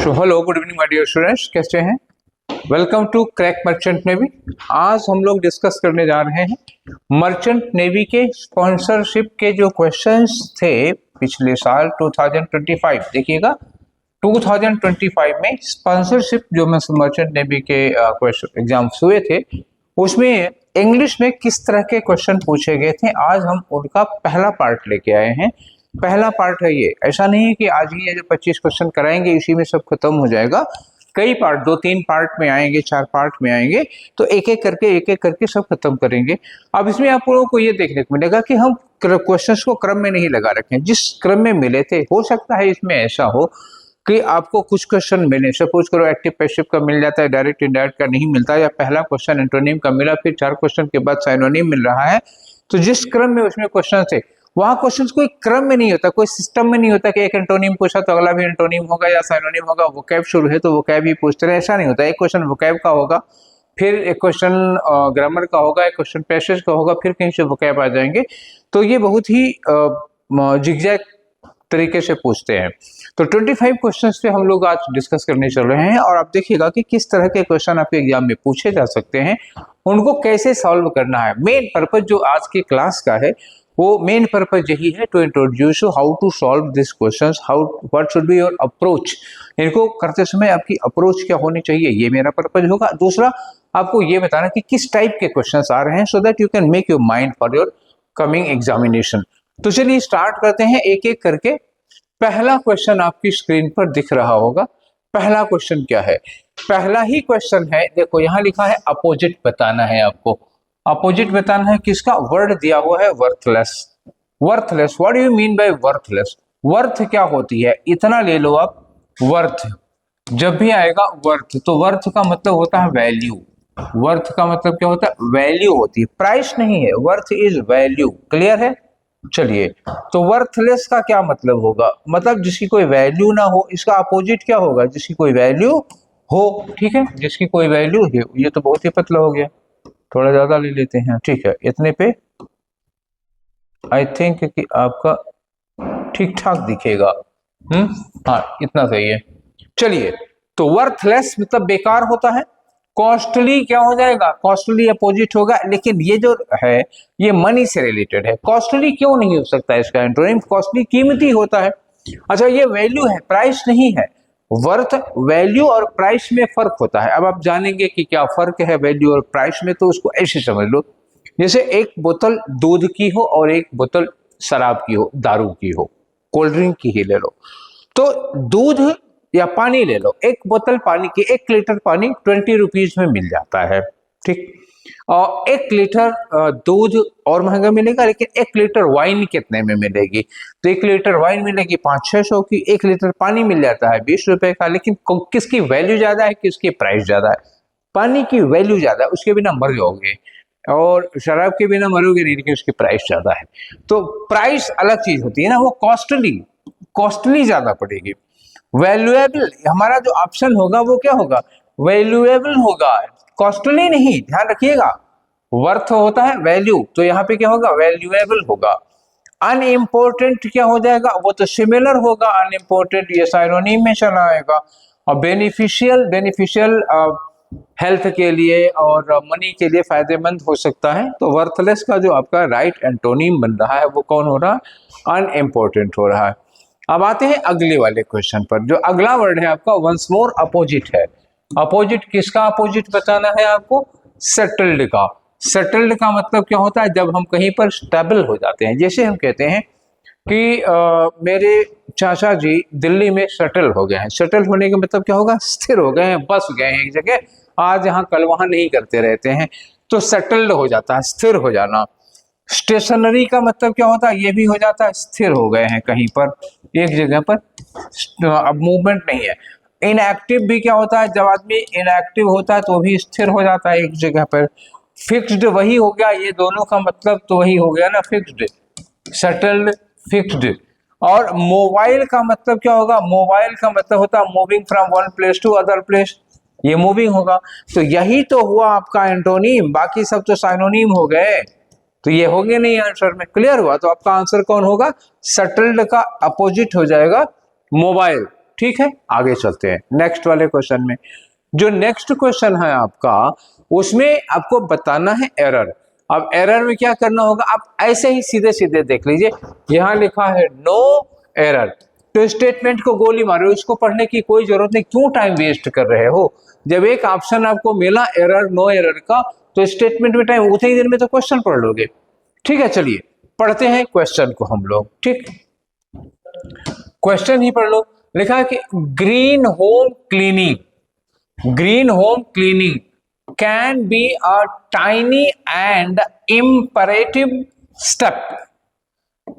So hello, good evening my dear students, कैसे हैं? Welcome to crack merchant navy. आज हम लोग डिस्कस करने जा रहे हैं मर्चेंट नेवी के स्पॉन्सरशिप के जो क्वेश्चंस थे पिछले साल 2025। देखिएगा 2025 में स्पॉन्सरशिप जो मर्चेंट नेवी के क्वेश्चन एग्जाम्स हुए थे उसमें इंग्लिश में किस तरह के क्वेश्चन पूछे गए थे, आज हम उनका पहला पार्ट लेके आए हैं। पहला पार्ट है ये, ऐसा नहीं है कि आज ही ये जो 25 क्वेश्चन कराएंगे इसी में सब खत्म हो जाएगा। कई पार्ट, 2-3 पार्ट में आएंगे, 4 पार्ट में आएंगे, तो एक एक करके सब खत्म करेंगे। अब इसमें आप लोगों को ये देखने को मिलेगा कि हम क्वेश्चंस को क्रम में नहीं लगा रखे हैं, जिस क्रम में मिले थे। हो सकता है इसमें ऐसा हो कि आपको कुछ क्वेश्चन मिले, सपोज करो एक्टिव पैसिव का मिल जाता है, डायरेक्ट इनडायरेक्ट का नहीं मिलता, या पहला क्वेश्चन एंटोनिम का मिला, फिर 4 क्वेश्चन के बाद साइनोनिम मिल रहा है। तो जिस क्रम में उसमें क्वेश्चन थे वहां क्वेश्चंस कोई क्रम में नहीं होता, कोई सिस्टम में नहीं होता कि एक एंटोनिम पूछा तो अगला भी एंटोनिम होगा या साइनोनिम होगा। वोकैब शुरू है तो वोकैब ही पूछते रहे, ऐसा नहीं होता। एक क्वेश्चन वोकैब का होगा, फिर एक क्वेश्चन ग्रामर का होगा, एक क्वेश्चन पैसेज का होगा, फिर कहीं से वोकैब आ जाएंगे। तो ये बहुत ही जिगजैग तरीके से पूछते हैं। तो 25 क्वेश्चंस पे हम लोग आज डिस्कस करने चल रहे हैं, और आप देखिएगा कि किस तरह के क्वेश्चन आपके एग्जाम में पूछे जा सकते हैं, उनको कैसे सॉल्व करना है। मेन पर्पज जो आज की क्लास का है वो मेन पर्पज यही है, to introduce you how to solve this questions, how what should be your approach. इनको करते समय आपकी अप्रोच क्या होनी चाहिए, ये मेरा पर्पज होगा। दूसरा, आपको ये बताना कि किस टाइप के क्वेश्चंस आ रहे हैं, so that you can make your mind for your coming examination. तो चलिए स्टार्ट करते हैं एक एक करके। पहला क्वेश्चन आपकी स्क्रीन पर दिख रहा होगा। पहला क्वेश्चन क्या है? पहला ही क्वेश्चन है, देखो यहाँ लिखा है अपोजिट बताना है आपको। अपोजिट बताना है किसका? वर्ड दिया हुआ है worthless. Worthless, what do you mean by worthless? Worth क्या होती है, इतना ले लो आप। वर्थ जब भी आएगा वर्थ, तो वर्थ का मतलब होता है वैल्यू। वर्थ का मतलब क्या होता है? वैल्यू होती है, प्राइस नहीं है। वर्थ इज वैल्यू, क्लियर है? चलिए, तो वर्थलेस का क्या मतलब होगा? मतलब जिसकी कोई वैल्यू ना हो। इसका अपोजिट क्या होगा? जिसकी कोई वैल्यू हो, ठीक है, जिसकी कोई वैल्यू है। ये तो बहुत ही पतला हो गया, थोड़ा ज्यादा ले लेते हैं, ठीक है, इतने पे आई थिंक कि आपका ठीक ठाक दिखेगा। हाँ, इतना सही है। चलिए, तो वर्थलेस मतलब बेकार होता है। कॉस्टली क्या हो जाएगा? कॉस्टली अपोजिट होगा। लेकिन ये जो है ये मनी से रिलेटेड है। कॉस्टली क्यों नहीं हो सकता इसका एंटोनिम? कॉस्टली कीमती होता है। अच्छा, ये वैल्यू है, प्राइस नहीं है। वर्थ, वैल्यू और प्राइस में फर्क होता है। अब आप जानेंगे कि क्या फर्क है वैल्यू और प्राइस में, तो उसको ऐसे समझ लो जैसे एक बोतल दूध की हो और एक बोतल शराब की हो, दारू की हो, कोल्ड ड्रिंक की ही ले लो। तो दूध या पानी ले लो, एक बोतल पानी की, 1 लीटर पानी 20 रुपीज में मिल जाता है, ठीक। और 1 लीटर दूध और महंगा मिलेगा, लेकिन 1 लीटर वाइन कितने में मिलेगी? तो 1 लीटर वाइन मिलेगी 500-600 की, 1 लीटर पानी मिल जाता है 20 रुपए का। लेकिन किसकी वैल्यू ज्यादा है, किसकी प्राइस ज्यादा है? पानी की वैल्यू ज्यादा है, उसके बिना मर जाओगे, और शराब के बिना मरोगे नहीं, लेकिन उसकी प्राइस ज्यादा है। तो प्राइस अलग चीज होती है ना, वो कॉस्टली ज्यादा पड़ेगी। वैल्यूएबल, हमारा जो ऑप्शन होगा वो क्या होगा? वैल्यूएबल होगा, कॉस्टली नहीं, ध्यान रखिएगा। वर्थ होता है वैल्यू, तो यहाँ पे क्या होगा? वैल्यूएबल होगा। अनइम्पोर्टेंट क्या हो जाएगा? वो तो सिमिलर होगा। अनइम्पोर्टेंट ये साइनोनिम में चला आएगा। और बेनिफिशियल हेल्थ के लिए और मनी के लिए फायदेमंद हो सकता है। तो वर्थलेस का जो आपका राइट एंटोनिम बन रहा है वो कौन हो रहा है? अनइम्पोर्टेंट हो रहा है। अब आते हैं अगले वाले क्वेश्चन पर। जो अगला वर्ड है आपका वंस मोर अपोजिट है। अपोजिट किसका अपोजिट बताना है आपको? सेटल्ड का। सेटल्ड का मतलब क्या होता है? जब हम कहीं पर स्टेबल हो जाते हैं। जैसे हम कहते हैं कि मेरे चाचा जी दिल्ली में सेटल हो गए हैं। सेटल होने का मतलब क्या होगा? स्थिर हो गए हैं, बस गए हैं एक जगह, आज यहाँ कल वहां नहीं करते रहते हैं, तो सेटल्ड हो जाता है, स्थिर हो जाना। स्टेशनरी का मतलब क्या होता है? ये भी हो जाता है, स्थिर हो गए हैं कहीं पर, एक जगह पर, अब मूवमेंट नहीं है। इनएक्टिव भी क्या होता है? जब आदमी इनएक्टिव होता है तो भी स्थिर हो जाता है एक जगह पर। फिक्स्ड वही हो गया, ये दोनों का मतलब तो वही हो गया ना, फिक्स्ड, सेटल्ड, फिक्स्ड। और मोबाइल का मतलब क्या होगा? मोबाइल का मतलब होता है moving from one place to other place, ये मूविंग होगा। तो यही तो हुआ आपका एंटोनिम, बाकी सब तो साइनोनिम हो गए, तो ये होंगे नहीं आंसर में। क्लियर हुआ? तो आपका आंसर कौन होगा? सेटल्ड का अपोजिट हो जाएगा मोबाइल। ठीक है, आगे चलते हैं नेक्स्ट वाले क्वेश्चन में। जो नेक्स्ट क्वेश्चन है आपका, उसमें आपको बताना है एरर। अब एरर में क्या करना होगा, आप ऐसे ही सीधे सीधे देख लीजिए, यहाँ लिखा है नो एरर, तो स्टेटमेंट को गोली मारो, इसको पढ़ने की कोई जरूरत नहीं, क्यों टाइम वेस्ट कर रहे हो। जब एक ऑप्शन आपको मिला एरर नो एरर का, तो स्टेटमेंट में टाइम, उतनी देर में तो क्वेश्चन पढ़ लोगे। ठीक है, चलिए पढ़ते हैं क्वेश्चन को हम लोग। ठीक, क्वेश्चन ही पढ़ लो। लिखा है कि green home cleaning, green home cleaning can be a tiny and imperative step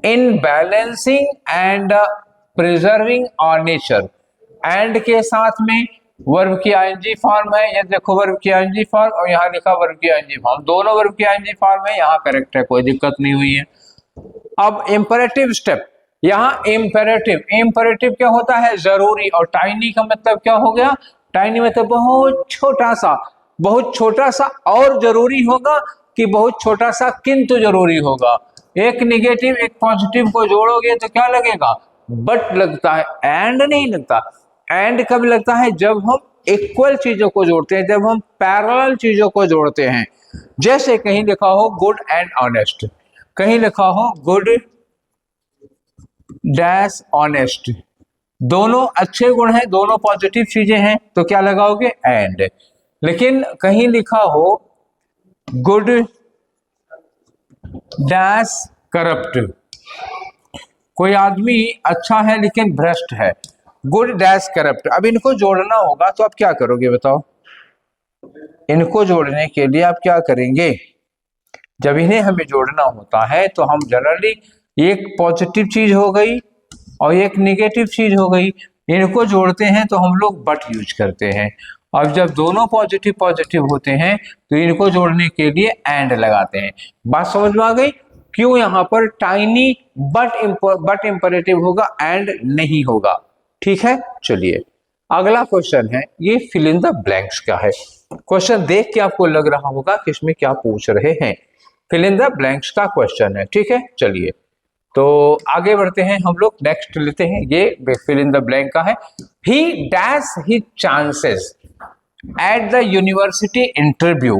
in balancing and preserving our nature। and के साथ में वर्ब की आईएनजी फॉर्म है, ये देखो वर्ब की आईएनजी फॉर्म, और यहाँ लिखा वर्ब की आईएनजी फॉर्म, दोनों वर्ब की आईएनजी फॉर्म है, यहाँ करेक्ट है, कोई दिक्कत नहीं हुई है। अब इंपेरेटिव स्टेप, यहाँ इंपेरेटिव, इंपेरेटिव क्या होता है, जरूरी, और टाइनी का मतलब क्या हो गया, टाइनी मतलब बहुत छोटा सा, बहुत छोटा सा और जरूरी होगा कि बहुत छोटा सा किंतु जरूरी होगा। एक निगेटिव एक पॉजिटिव को जोड़ोगे तो क्या लगेगा, बट लगता है, एंड नहीं लगता। एंड कब लगता है, जब हम इक्वल चीजों को जोड़ते हैं, जब हम पैरेलल चीजों को जोड़ते हैं। जैसे कहीं लिखा हो गुड एंड ऑनेस्ट, कहीं लिखा हो गुड डैश ऑनेस्ट, दोनों अच्छे गुण हैं, दोनों पॉजिटिव चीजें हैं, तो क्या लगाओगे, एंड। लेकिन कहीं लिखा हो गुड डैश करप्ट, कोई आदमी अच्छा है लेकिन भ्रष्ट है, गुड डैश करप्ट, अब इनको जोड़ना होगा, तो आप क्या करोगे बताओ। इनको जोड़ने के लिए आप क्या करेंगे, जब इन्हें हमें जोड़ना होता है तो हम जनरली, एक पॉजिटिव चीज हो गई और एक नेगेटिव चीज हो गई, इनको जोड़ते हैं तो हम लोग बट यूज करते हैं। और जब दोनों पॉजिटिव पॉजिटिव होते हैं तो इनको जोड़ने के लिए एंड लगाते हैं। बात समझ में आ गई, क्यों यहाँ पर टाइनी बट इंपरेटिव होगा, एंड नहीं होगा। ठीक है, चलिए अगला क्वेश्चन है, ये फिल इन द ब्लैंक्स का है। क्वेश्चन देख के आपको लग रहा होगा कि इसमें क्या पूछ रहे हैं, फिल इन द ब्लैंक्स का क्वेश्चन है। ठीक है, चलिए तो आगे बढ़ते हैं हम लोग, नेक्स्ट लेते हैं, ये फिल इन द ब्लैंक का है। He dash his chances at the university interview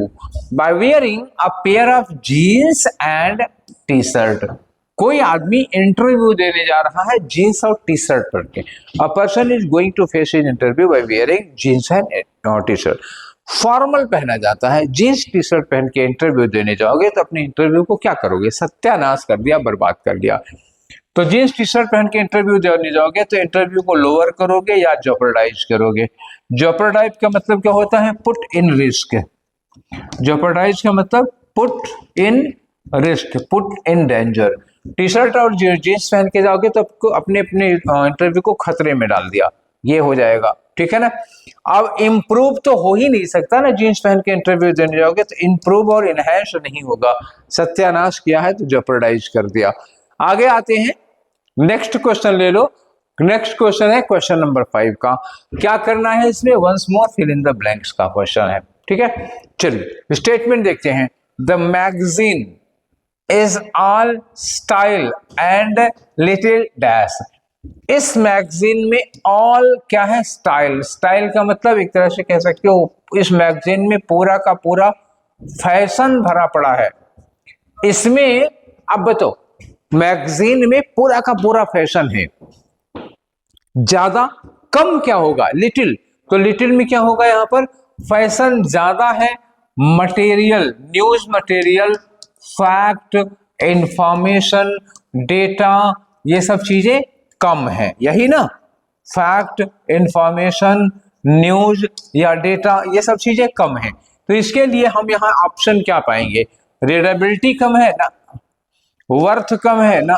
by wearing a pair of jeans and T shirt. कोई आदमी इंटरव्यू देने जा रहा है जीन्स और टी शर्ट पहन के। A person is going to face his interview by wearing jeans and T shirt. Formal पहना जाता है, जीन्स टी शर्ट पहन के इंटरव्यू देने जाओगे तो अपने इंटरव्यू को क्या करोगे, सत्यानाश कर दिया, बर्बाद कर दिया। तो जीन्स टी शर्ट पहन के इंटरव्यू देने जाओगे तो इंटरव्यू को लोअर करोगे या जेपरडाइज करोगे। जेपरडाइज का मतलब क्या होता है, पुट इन रिस्क। जेपरडाइज का मतलब put in risk, put in danger. T shirt और जीन्स पहन के जाओगे तो आपको अपने इंटरव्यू को खतरे में डाल दिया, ये हो जाएगा। ठीक है ना। अब इम्प्रूव तो हो ही नहीं सकता ना, जीन्स पहन के इंटरव्यू देने जाओगे तो इम्प्रूव और इनहेंस नहीं होगा, सत्यानाश किया है तो जेपरडाइज कर दिया। आगे आते हैं, नेक्स्ट क्वेश्चन ले लो। नेक्स्ट क्वेश्चन है क्वेश्चन नंबर 5 का। क्या करना है इसमें, once more fill in the blanks का क्वेश्चन है। ठीक है, चलिए स्टेटमेंट देखते हैं। The magazine is all style and little dash. इस मैगजीन में ऑल क्या है, स्टाइल। स्टाइल का मतलब एक तरह से कह सकते हो इस मैगजीन में पूरा का पूरा फैशन भरा पड़ा है। इसमें अब बताओ, मैगजीन में पूरा का पूरा फैशन है। ज्यादा कम क्या होगा, लिटिल, तो लिटिल में क्या होगा, यहां पर फैशन ज्यादा है। Material, news material, fact, information, data, ये सब चीजें कम है, यही ना। फैक्ट, इंफॉर्मेशन, न्यूज या डेटा, ये सब चीजें कम है। तो इसके लिए हम यहाँ ऑप्शन क्या पाएंगे, रीडेबिलिटी कम है ना, वर्थ कम है ना,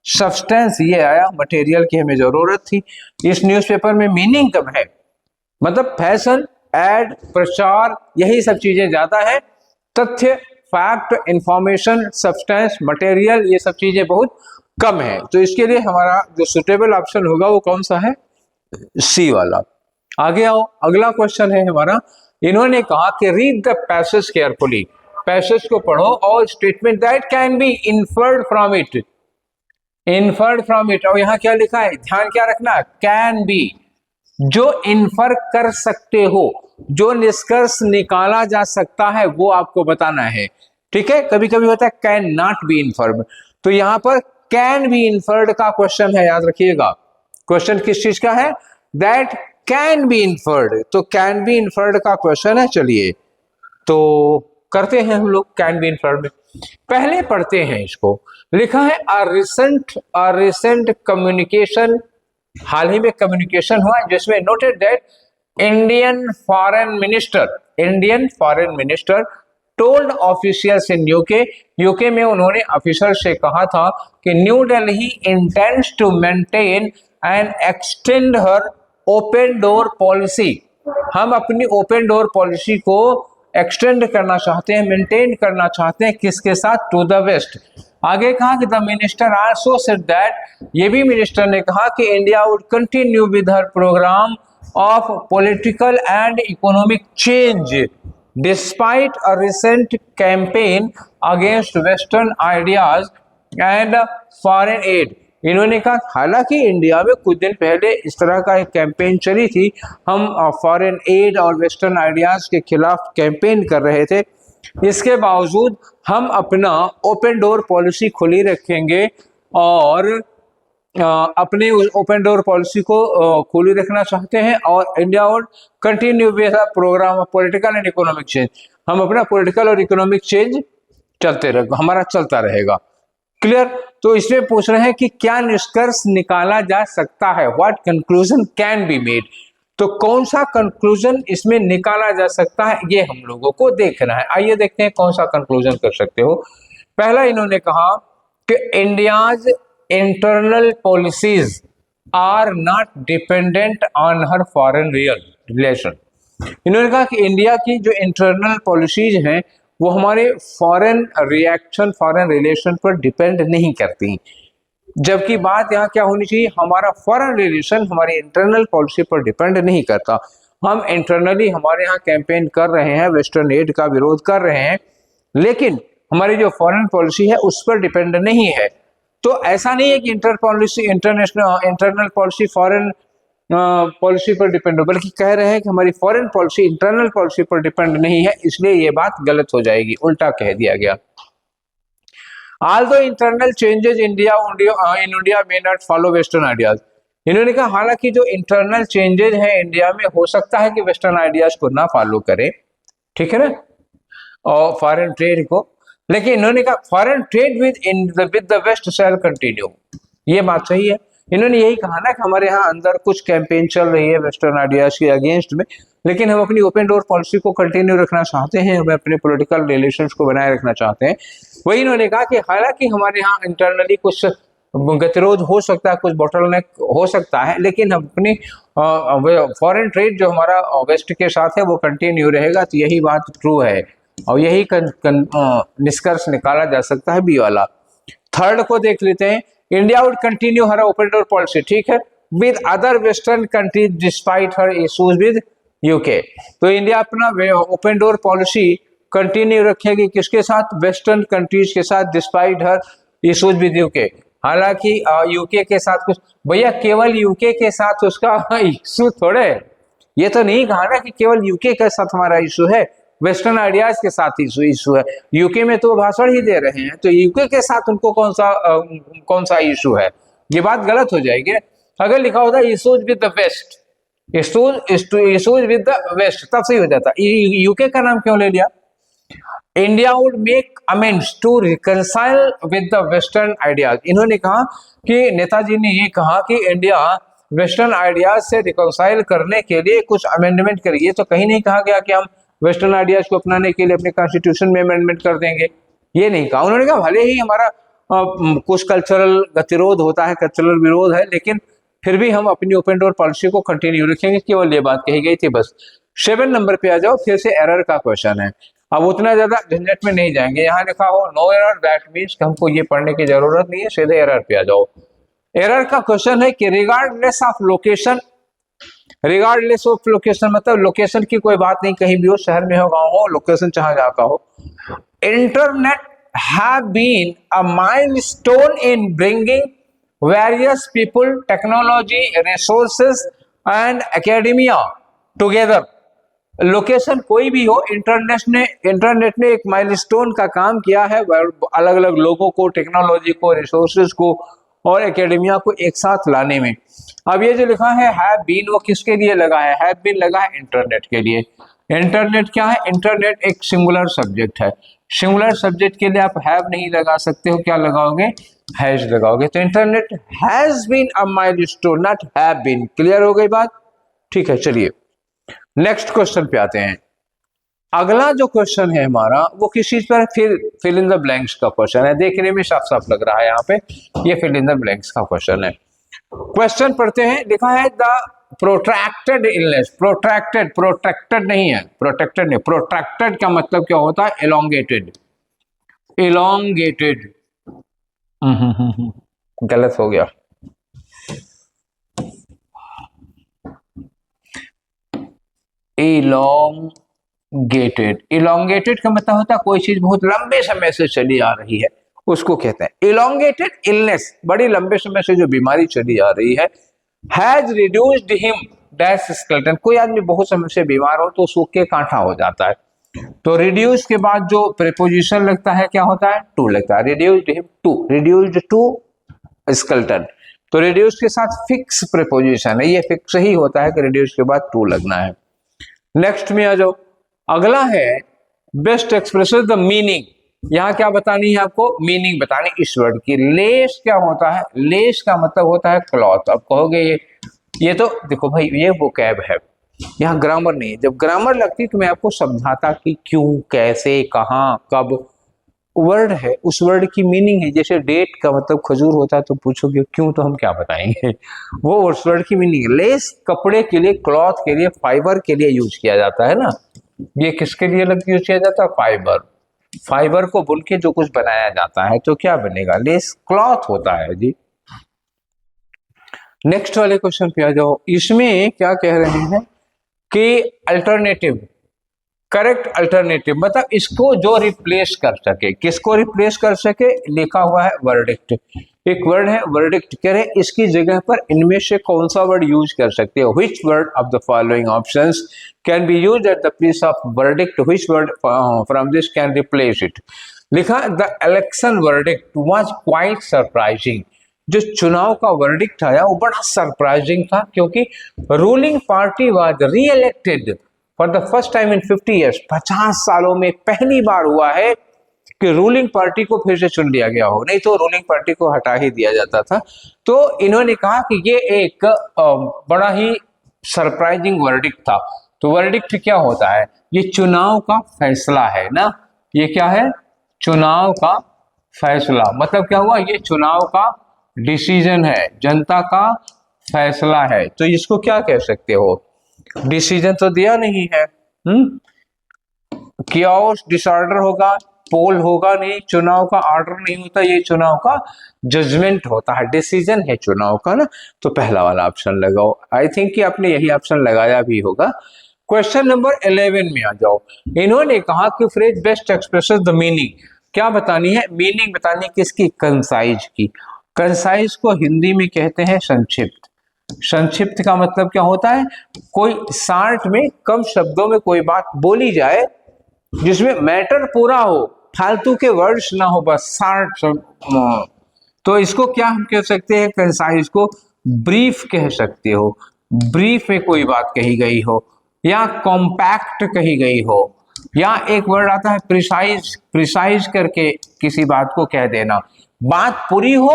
सब्सटेंस ये आया, मटेरियल की हमें जरूरत थी। इस न्यूज़पेपर में मीनिंग कम है, मतलब फैशन, एड, प्रचार, यही सब चीजें ज्यादा है। तथ्य, फैक्ट, इंफॉर्मेशन, सब्सटेंस, मटेरियल, ये सब चीजें बहुत कम है। तो इसके लिए हमारा जो सुटेबल ऑप्शन होगा वो कौन सा है, सी वाला। आगे आओ, अगला क्वेश्चन है हमारा। इन्होंने कहा कि read the passage carefully, passage को पढ़ो और statement that can be inferred from it, inferred from it. और यहाँ क्या लिखा है, ध्यान क्या रखना, कैन बी, जो इन्फर कर सकते हो, जो निष्कर्ष निकाला जा सकता है वो आपको बताना है। ठीक है, कभी कभी होता है कैन नॉट बी इन्फर्ड, तो यहां पर कैन बी इन्फर्ड का क्वेश्चन है, याद रखिएगा। क्वेश्चन किस चीज का है? दैट कैन बी इन्फर्ड, तो कैन बी इन्फर्ड का क्वेश्चन है। चलिए तो करते हैं हम लोग कैन बी इन्फर्ड में। पहले पढ़ते हैं इसको। लिखा है अ रिसेंट कम्युनिकेशन, हाल ही में कम्युनिकेशन हुआ जिसमें noted that Indian foreign minister told officials in UK में उन्होंने ऑफिसर से कहा था कि new Delhi intends to maintain and extend her open door policy, हम अपनी ओपन डोर पॉलिसी को एक्सटेंड करना चाहते हैं, मेंटेन करना चाहते हैं, किसके साथ? To the west. आगे कहा कि the minister also said that, ये भी मिनिस्टर ने कहा कि India would continue with her programme of political and economic change despite a recent campaign against western ideas and foreign add. इन्होंने कहा हालांकि इंडिया में कुछ दिन पहले इस तरह का एक कैंपेन चली थी, हम फॉरेन एड और वेस्टर्न आइडियाज के खिलाफ कैंपेन कर रहे थे, इसके बावजूद हम अपना ओपन डोर पॉलिसी खुली रखेंगे और अपने ओपन डोर पॉलिसी को खुली रखना चाहते हैं और India would continue with a program of political and economic change, हम अपना पॉलिटिकल और इकोनॉमिक चेंज हमारा चलता रहेगा। क्लियर? तो इसमें पूछ रहे हैं कि क्या निष्कर्ष निकाला जा सकता है, what conclusion can be made, तो कौन सा कंक्लूजन इसमें निकाला जा सकता है ये हम लोगों को देखना है। आइए देखते हैं कौन सा कंक्लूजन कर सकते हो। पहला इन्होंने कहा कि India's internal policies are not dependent on her foreign relation. इन्होंने कहा कि इंडिया की जो इंटरनल पॉलिसीज हैं वो हमारे फॉरेन रिलेशन पर डिपेंड नहीं करती, जबकि बात यहाँ क्या होनी चाहिए, हमारा फॉरेन रिलेशन हमारी इंटरनल पॉलिसी पर डिपेंड नहीं करता। हम इंटरनली हमारे यहाँ कैंपेन कर रहे हैं, वेस्टर्न एड का विरोध कर रहे हैं, लेकिन हमारी जो फॉरेन पॉलिसी है उस पर डिपेंड नहीं है। तो ऐसा नहीं है कि इंटरनल पॉलिसी फॉरेन पॉलिसी पर डिपेंड हो, बल्कि कह रहे हैं कि हमारी फॉरेन पॉलिसी इंटरनल पॉलिसी पर डिपेंड नहीं है, इसलिए ये बात गलत हो जाएगी, उल्टा कह दिया गया। Although internal changes in India may not follow Western ideas, इन्होंने कहा हालांकि जो इंटरनल चेंजेस हैं इंडिया में हो सकता है कि वेस्टर्न आइडियाज को ना फॉलो करे, ठीक है ना, और फॉरेन ट्रेड को, लेकिन इन्होंने कहा foreign trade with the west shall continue, ये बात सही है। इन्होंने यही कहा ना कि हमारे यहाँ अंदर कुछ कैंपेन चल रही है वेस्टर्न आइडियाज के अगेंस्ट में, लेकिन हम अपनी ओपन डोर पॉलिसी को कंटिन्यू रखना चाहते हैं, हम अपने पॉलिटिकल रिलेशंस को बनाए रखना चाहते हैं। वही इन्होंने कहा कि हालांकि हमारे यहाँ इंटरनली कुछ गतिरोध हो सकता है, कुछ बॉटलनेक हो सकता है, लेकिन हम अपनी फॉरेन ट्रेड जो हमारा वेस्ट के साथ है वो कंटिन्यू रहेगा, तो यही बात ट्रू है और यही निष्कर्ष निकाला जा सकता है, बी वाला। थर्ड को देख लेते हैं, India would continue her open door policy, ठीक है, with other western countries despite her issues with UK, तो इंडिया अपना ओपन डोर पॉलिसी कंटिन्यू रखेगी किसके साथ? वेस्टर्न कंट्रीज के साथ, despite her issues with UK. हालांकि यूके के साथ कुछ, भैया केवल यूके के साथ उसका इशू थोड़े, ये तो नहीं कहा ना कि केवल यूके के साथ हमारा इशू है, वेस्टर्न आइडियाज के साथ इशू है। यूके में तो भाषण ही दे रहे हैं, तो यूके के साथ उनको कौन सा इशू है, ये बात गलत हो जाएगी। अगर लिखा होता issues with the west, issues with the west, तब सही हो जाता। यूके का नाम क्यों ले लिया? India would make amends to reconcile with the western ideas. इन्होंने कहा कि नेताजी ने ये कहा कि इंडिया वेस्टर्न आइडियाज से रिकंसाइल करने के लिए कुछ अमेंडमेंट करिए, तो कहीं नहीं कहा गया कि हम वेस्टर्न आइडियाज को अपनाने के लिए अपने कॉन्स्टिट्यूशन में अमेंडमेंट कर देंगे, ये नहीं कहा। उन्होंने कहा भले ही हमारा कुछ कल्चरल गतिरोध होता है, कल्चरल विरोध है, लेकिन फिर भी हम अपनी ओपन डोर पॉलिसी को कंटिन्यू रखेंगे, केवल ये बात कही गई थी बस। 7 नंबर पे आ जाओ, फिर से एरर का क्वेश्चन है। अब उतना ज्यादा झंझट में नहीं जाएंगे, यहाँ लिखा हो नो एरर, दैट मीन्स हमको ये पढ़ने की जरूरत नहीं है, सीधे एरर पे आ जाओ। एरर का क्वेश्चन है कि रिगार्डलेस ऑफ लोकेशन मतलब लोकेशन की कोई बात नहीं, कहीं भी हो, शहर में हो, गाँव हो, लोकेशन चाहे जहाँ का हो, internet have been a milestone in bringing various people, technology, resources and academia together. Location कोई भी हो, इंटरनेट ने एक माइलस्टोन का काम किया है, अलग अलग लोगों को, टेक्नोलॉजी को, रिसोर्सेज को और एकेडमिया को एक साथ लाने में। अब ये जो लिखा है हैव बीन, वो किसके लिए लगा है? हैव बीन लगा है इंटरनेट के लिए। इंटरनेट क्या है? इंटरनेट एक सिंगुलर सब्जेक्ट है। सिंगुलर सब्जेक्ट के लिए आप हैव नहीं लगा सकते हो, क्या लगाओगे? हैज लगाओगे। तो internet has been a milestone, not have been. Clear हो गई बात? ठीक है, चलिए नेक्स्ट क्वेश्चन पे आते हैं। अगला जो क्वेश्चन है हमारा वो किस चीज पर? फिल इन द ब्लैंक्स का क्वेश्चन है। देखने में साफ साफ लग रहा है यहाँ पे, ये फिल इन द ब्लैंक्स का क्वेश्चन है। क्वेश्चन पढ़ते हैं। लिखा है द प्रोट्रैक्टेड इलनेस। प्रोट्रैक्टेड नहीं है, प्रोटेक्टेड नहीं। प्रोट्रैक्टेड का मतलब क्या होता है? एलोंगेटेड। एलोंगेटेड गलत हो गया। इलोंगेटेड। इलोंगेटेड का मतलब होता है कोई चीज बहुत लंबे समय से चली आ रही है, उसको कहते हैं इलोंगेटेड इलनेस। बड़ी लंबे समय से जो बीमारी चली आ रही है। Has reduced him dash skeleton. कोई आदमी बहुत समय से बीमार हो तो सूख के कांटा हो जाता है, तो रिड्यूस के बाद जो प्रीपोजिशन लगता है क्या होता है? टू लगता है। Reduced him to, reduced to skeleton. तो रिड्यूस के साथ फिक्स प्रीपोजिशन है, ये फिक्स ही होता है कि रिड्यूस के बाद टू लगना है। नेक्स्ट में आ जाओ। अगला है बेस्ट एक्सप्रेस द मीनिंग। यहां क्या बतानी है आपको? मीनिंग बतानी इस वर्ड की। लेस क्या होता है? लेस का मतलब होता है क्लॉथ। अब कहोगे ये तो देखो भाई, ये वो कैब है, यहाँ ग्रामर नहीं है। जब ग्रामर लगती तो मैं आपको समझाता कि क्यों, कैसे, कहाँ, कब। वर्ड है, उस वर्ड की मीनिंग है। जैसे डेट का मतलब खजूर होता है तो पूछोगे क्यों, तो हम क्या बताएंगे? वो उस वर्ड की मीनिंग है। लेस कपड़े के लिए, क्लॉथ के लिए, फाइबर के लिए यूज किया जाता है ना। ये किसके लिए यूज किया जाता है? फाइबर। फाइबर को बुन के जो कुछ बनाया जाता है तो क्या बनेगा? लेस क्लॉथ होता है जी। नेक्स्ट वाले क्वेश्चन पे आ जाओ। इसमें क्या कह रहे हैं कि अल्टरनेटिव, करेक्ट अल्टरनेटिव मतलब इसको जो रिप्लेस कर सके। किसको रिप्लेस कर सके? लिखा हुआ है वर्डिक्ट। एक वर्ड है वर्डिक्ट, कह रहे इसकी जगह पर इनमें से कौन सा वर्ड यूज कर सकते हो? Which word of the following options can be used at the place of verdict? Which word from this can replace it? लिखा the election verdict was quite surprising. जो चुनाव का वर्डिक्ट आया वो बड़ा सरप्राइजिंग था, क्योंकि रूलिंग पार्टी वाज री elected for the first time in 50 years. 50 सालों में पहली बार हुआ है कि रूलिंग पार्टी को फिर से चुन लिया गया हो, नहीं तो रूलिंग पार्टी को हटा ही दिया जाता था। तो इन्होंने कहा कि ये एक बड़ा ही सरप्राइजिंग वर्डिक्ट था। तो वर्डिक्ट क्या होता है? ये चुनाव का फैसला है ना। ये क्या है? चुनाव का फैसला। मतलब क्या हुआ? ये चुनाव का डिसीजन है, जनता का फैसला है। तो इसको क्या कह सकते हो? डिसीजन तो दिया नहीं है, कियोस डिसऑर्डर होगा, पोल होगा नहीं, चुनाव का ऑर्डर नहीं होता, ये चुनाव का जजमेंट होता है, डिसीजन है चुनाव का ना। तो पहला वाला ऑप्शन लगाओ। आई थिंक कि आपने यही ऑप्शन लगाया भी होगा। क्वेश्चन नंबर 11 में आ जाओ। इन्होंने कहा कि phrase best expresses the meaning. क्या बतानी है? मीनिंग बतानी किसकी? कंसाइज की। कंसाइज को हिंदी में कहते हैं संक्षिप्त। संक्षिप्त का मतलब क्या होता है? कोई शार्ट में, कम शब्दों में कोई बात बोली जाए जिसमें मैटर पूरा हो, फालतू के वर्ड्स ना हो, बस शार्ट। तो इसको क्या हम कह सकते हैं? कंसाइज को ब्रीफ कह सकते हो। ब्रीफ में कोई बात कही गई हो, या कॉम्पैक्ट कही गई हो, या एक वर्ड आता है प्रिसाइज। प्रिसाइज करके किसी बात को कह देना। बात पूरी हो,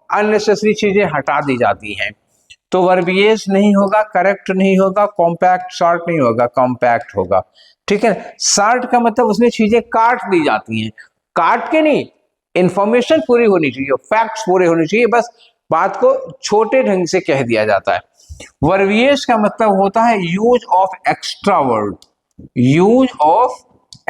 अननेसेसरी चीजें हटा दी जाती हैं। तो वर्बिएज नहीं होगा, करेक्ट नहीं होगा, कॉम्पैक्ट, शॉर्ट नहीं होगा, कॉम्पैक्ट होगा। ठीक है। शॉर्ट का मतलब उसमें चीजें काट दी जाती हैं। काट के नहीं, इंफॉर्मेशन पूरी होनी चाहिए, फैक्ट्स पूरे होने चाहिए, बस बात को छोटे ढंग से कह दिया जाता है। वर्बिएज का मतलब होता है use of extra word. Use of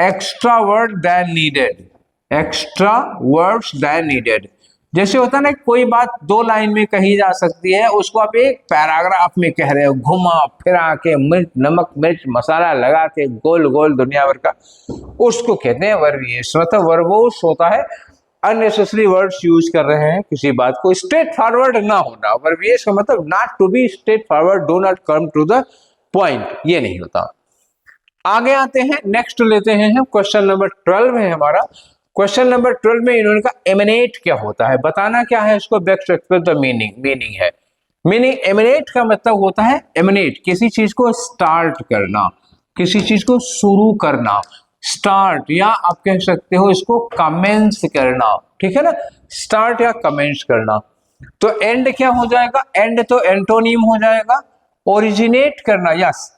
extra word then needed. Extra words then needed. जैसे होता है ना, कोई बात 2 लाइन में कही जा सकती है, उसको आप एक पैराग्राफ में कह रहे हो, घुमा फिरा के, मिर्च, नमक मिर्च मसाला लगा के, गोल गोल दुनिया भर का, उसको कहते हैं वर्बिएस। मतलब वर्बोस होता है अननेसेसरी वर्ड्स यूज कर रहे हैं किसी बात को, स्ट्रेट फॉरवर्ड ना होना, वर्बियस का मतलब not to be straightforward, do not come to the point, ये नहीं होता। आगे आते हैं, नेक्स्ट लेते हैं हम क्वेश्चन नंबर 12 है हमारा। क्वेश्चन नंबर 12 में इन्होंने कहा एमिनेट क्या होता है, बताना क्या है इसको, बेस्ट एक्सप्रेस द मीनिंग है। मीनिंग एमिनेट का मतलब होता है, एमिनेट किसी चीज को स्टार्ट करना, किसी चीज को शुरू करना, स्टार्ट, या आप कह सकते हो इसको कमेंस करना, ठीक है ना, स्टार्ट या कमेंस करना। तो एंड क्या हो जाएगा, एंड तो एंटोनिम हो जाएगा। ओरिजिनेट करना, यस,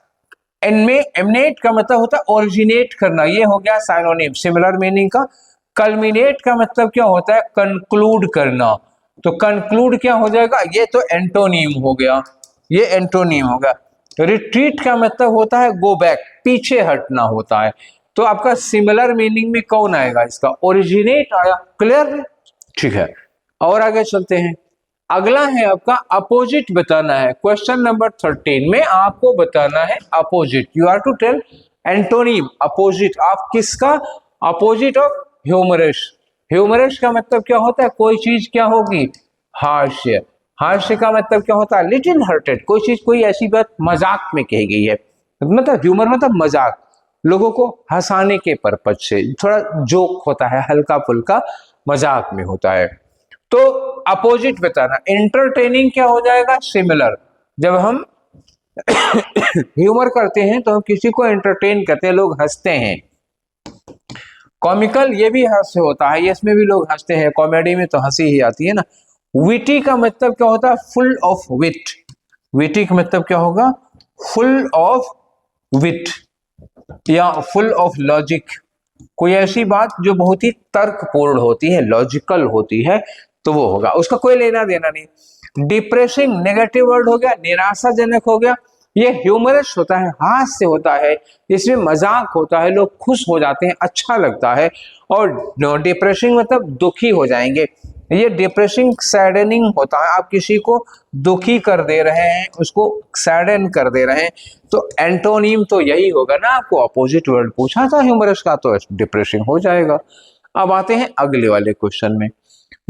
एमिनेट का मतलब होता है ओरिजिनेट करना, ये हो गया साइनोनिम, सिमिलर मीनिंग का। कल्मिनेट का मतलब क्या होता है, कंक्लूड करना, तो कंक्लूड क्या हो जाएगा, ये तो एंटोनिम हो गया, ये एंटोनिम हो गया। रिट्रीट का मतलब होता है गो बैक, पीछे हटना होता है। तो आपका सिमिलर मीनिंग में कौन आएगा, इसका ओरिजिनेट आया, क्लियर, ठीक है। और आगे चलते हैं, अगला है आपका अपोजिट बताना है। क्वेश्चन नंबर 13 में आपको बताना है opposite, you are to tell antonym, opposite of किसका, अपोजिट ऑफ ह्यूमरस। ह्यूमरस का मतलब क्या होता है, कोई चीज क्या होगी, हास्य। हास्य का मतलब क्या होता है, लिटिल हार्टेड, कोई चीज, कोई ऐसी बात मजाक में कही गई है, मतलब ह्यूमर मतलब मजाक, लोगों को हंसाने के पर्पज से, थोड़ा जोक होता है, हल्का फुल्का मजाक में होता है। तो अपोजिट बताना। इंटरटेनिंग क्या हो जाएगा, सिमिलर। जब हम ह्यूमर करते हैं तो हम किसी को एंटरटेन करते हैं, लोग हंसते हैं। कॉमिकल, ये भी हास्य होता है, ये इसमें भी लोग हंसते हैं, कॉमेडी में तो हंसी ही आती है ना। विटी का मतलब क्या होता है, फुल ऑफ विट। विटी का मतलब क्या होगा, फुल ऑफ विट या फुल ऑफ लॉजिक, कोई ऐसी बात जो बहुत ही तर्कपूर्ण होती है, लॉजिकल होती है, तो वो होगा, उसका कोई लेना देना नहीं। डिप्रेसिंग नेगेटिव वर्ड हो गया, निराशाजनक हो गया। ये ह्यूमरस होता है, हास्य होता है, इसमें मजाक होता है, लोग खुश हो जाते हैं, अच्छा लगता है। और डिप्रेसिंग मतलब दुखी हो जाएंगे, ये डिप्रेसिंग सैडनिंग होता है, आप किसी को दुखी कर दे रहे हैं, उसको सैडन कर दे रहे हैं। तो एंटोनिम तो यही होगा ना, आपको अपोजिट वर्ड पूछा था ह्यूमरस का, तो डिप्रेसिंग हो जाएगा। अब आते हैं अगले वाले क्वेश्चन में।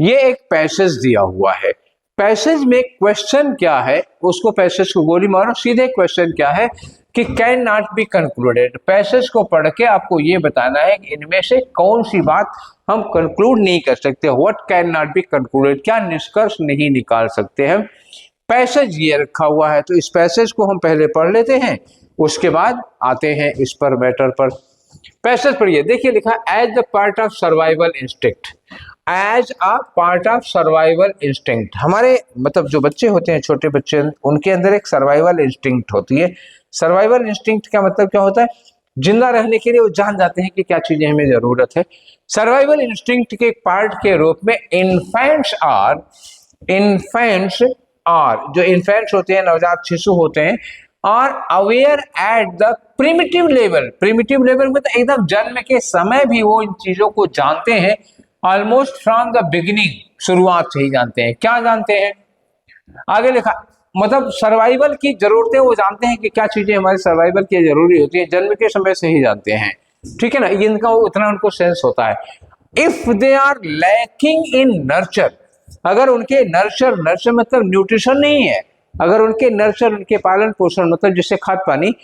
ये एक पैसेज दिया हुआ है, पैसेज में क्वेश्चन क्या है, उसको पैसेज को गोली मारो, सीधे क्वेश्चन क्या है कि can not be concluded. Passage को पढ़ के आपको ये बताना है कि इनमें से कौन सी बात हम कंक्लूड नहीं कर सकते, what can not be concluded, क्या निष्कर्ष नहीं निकाल सकते हैं। पैसेज ये रखा हुआ है, तो इस पैसेज को हम पहले पढ़ लेते हैं, उसके बाद आते हैं इस पर मैटर पर। पैसेज पढ़िए, देखिए लिखा, as the part of survival instinct, as a part of survival instinct. हमारे मतलब जो बच्चे होते हैं, छोटे बच्चे, उनके अंदर एक सर्वाइवल इंस्टिंक्ट होती है। सर्वाइवल इंस्टिंक्ट का मतलब क्या होता है, जिंदा रहने के लिए वो जान जाते हैं कि क्या चीजें हमें जरूरत है। सर्वाइवल इंस्टिंक्ट के एक पार्ट के रूप में इन्फेंट्स आर, जो इन्फेंट्स होते हैं, नवजात शिशु होते हैं, are aware at the primitive level. Primitive level में तो एकदम जन्म के समय भी वो इन चीजों को जानते हैं, ऑलमोस्ट फ्रॉम द बिगिनिंग, शुरुआत से ही जानते हैं। क्या जानते हैं, आगे लिखा, मतलब सर्वाइवल की जरूरतें वो जानते हैं कि क्या चीजें हमारे सर्वाइवल की जरूरी होती है, जन्म के समय से ही जानते हैं, ठीक है ना, इनका उतना उनको सेंस होता है। If they are lacking in nurture, अगर उनके नर्चर मतलब न्यूट्रिशन नहीं है, अगर उनके नर्चर, उनके पालन पोषण मतलब जिससे खाद पानी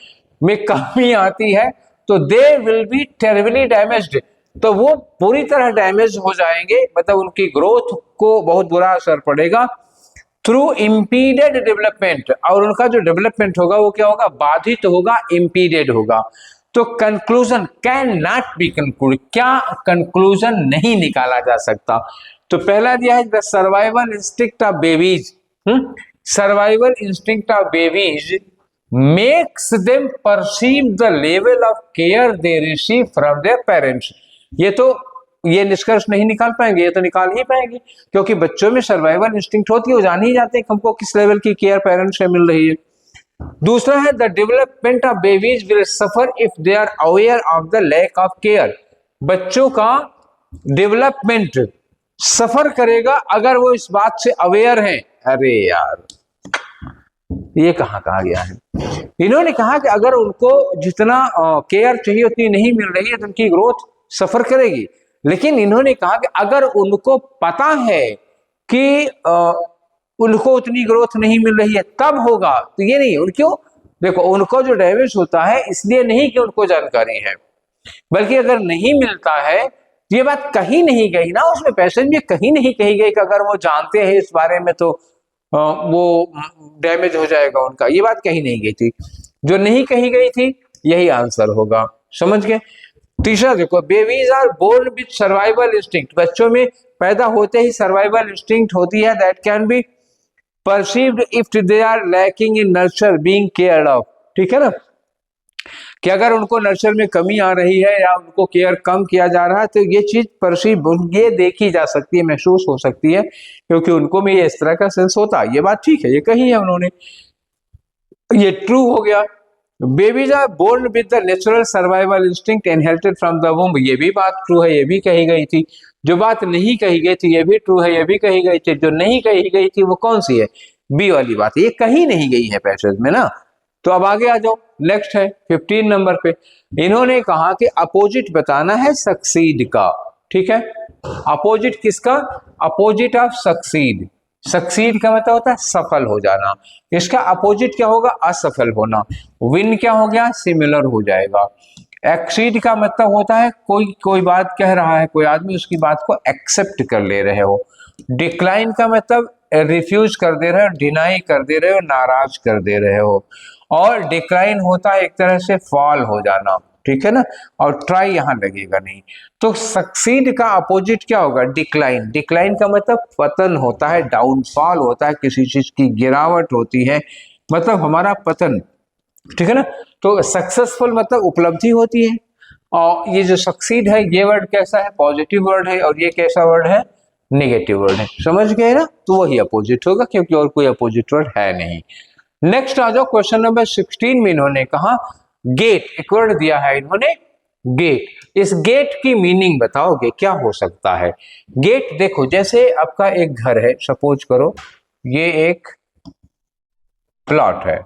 में कमी आती है, तो they will be terribly damaged, तो वो पूरी तरह डैमेज हो जाएंगे, मतलब उनकी ग्रोथ को बहुत बुरा असर पड़ेगा। थ्रू इम्पीडेड डेवलपमेंट, और उनका जो डेवलपमेंट होगा वो क्या होगा, बाधित होगा, इम्पीडेड होगा। तो conclusion can not be conclude, क्या कंक्लूजन नहीं निकाला जा सकता। तो पहला दिया है the survival instinct of babies, survival instinct of babies makes them perceive the level of care they receive from their parents. ये निष्कर्ष नहीं निकाल पाएंगे, ये तो निकाल ही पाएंगे, क्योंकि बच्चों में सर्वाइवल इंस्टिंक्ट होती है, वो जान ही जाते हैं कि हमको किस लेवल की केयर पेरेंट्स से मिल रही है। दूसरा है the development of babies will suffer if they are aware of the lack of care. बच्चों का डेवलपमेंट सफर करेगा अगर वो इस बात से अवेयर हैं। अरे यार, ये कहाँ कहा गया है, इन्होंने कहा कि अगर उनको जितना केयर चाहिए उतनी नहीं मिल रही है तो उनकी ग्रोथ सफर करेगी। लेकिन इन्होंने कहा कि अगर उनको पता है कि उनको उतनी ग्रोथ नहीं मिल रही है तब होगा, तो ये नहीं। क्यों? देखो, उनको जो डैमेज होता है इसलिए नहीं कि उनको जानकारी है, बल्कि अगर नहीं मिलता है, ये बात कहीं नहीं गई ना, उसमें पैसेज में कहीं नहीं कही गई कि अगर वो जानते हैं इस बारे में तो वो डैमेज हो जाएगा उनका, ये बात कहीं नहीं गई थी। जो नहीं कही गई थी यही आंसर होगा, समझ गए। तीसरा देखो, babies are born with survival instinct, बच्चों में पैदा होते ही सर्वाइवल इंस्टिंक्ट होती है, that can be perceived if they are lacking in nurture being cared of. ठीक है ना, कि अगर उनको नर्चर में कमी आ रही है या उनको केयर कम किया जा रहा है तो ये चीज परसीव, ये देखी जा सकती है, महसूस हो सकती है, क्योंकि उनको में ये इस तरह का सेंस होता है। ये बात ठीक है, ये कही है उन्होंने, ये ट्रू हो गया। Babies are born with the natural survival instinct inherited from the womb, ये भी बात ट्रू है, ये भी कही गई थी। जो बात नहीं कही गई थी ये भी ट्रू है, ये भी कही गई थी। जो नहीं कही गई थी वो कौन सी है? बी वाली बात, ये कहीं नहीं गई है पैसेज में ना। तो अब आगे आ जाओ, नेक्स्ट है 15 नंबर पे। इन्होंने कहा कि अपोजिट बताना है सक्सीड का। ठीक है, अपोजिट किसका? Opposite of succeed. सक्सीड का मतलब होता है सफल हो जाना, इसका अपोजिट क्या होगा? असफल होना। विन क्या हो गया? सिमिलर हो जाएगा। एक्सीड का मतलब होता है कोई बात कह रहा है कोई आदमी, उसकी बात को एक्सेप्ट कर ले रहे हो। डिक्लाइन का मतलब रिफ्यूज कर दे रहे हो, डिनाई कर दे रहे हो, नाराज कर दे रहे हो। और डिक्लाइन होता है एक तरह से फॉल हो जाना, ठीक है ना, और ट्राई यहां लगेगा नहीं। तो सक्सीड का अपोजिट क्या होगा? डिक्लाइन। डिक्लाइन का मतलब पतन होता है, डाउनफॉल होता है, किसी चीज की गिरावट होती है, मतलब हमारा पतन, ठीक है ना। तो सक्सेसफुल मतलब उपलब्धि होती है। और ये जो सक्सीड है ये वर्ड कैसा है? पॉजिटिव वर्ड है, और ये कैसा वर्ड है? नेगेटिव वर्ड है, समझ गए ना। तो वही अपोजिट होगा, क्योंकि और कोई अपोजिट वर्ड है नहीं। नेक्स्ट आ जाओ, क्वेश्चन नंबर 16 में इन्होंने कहा गेट, एक वर्ड दिया है इन्होंने गेट। इस गेट की मीनिंग बताओगे क्या हो सकता है? गेट देखो, जैसे आपका एक घर है, सपोज करो ये एक प्लॉट है,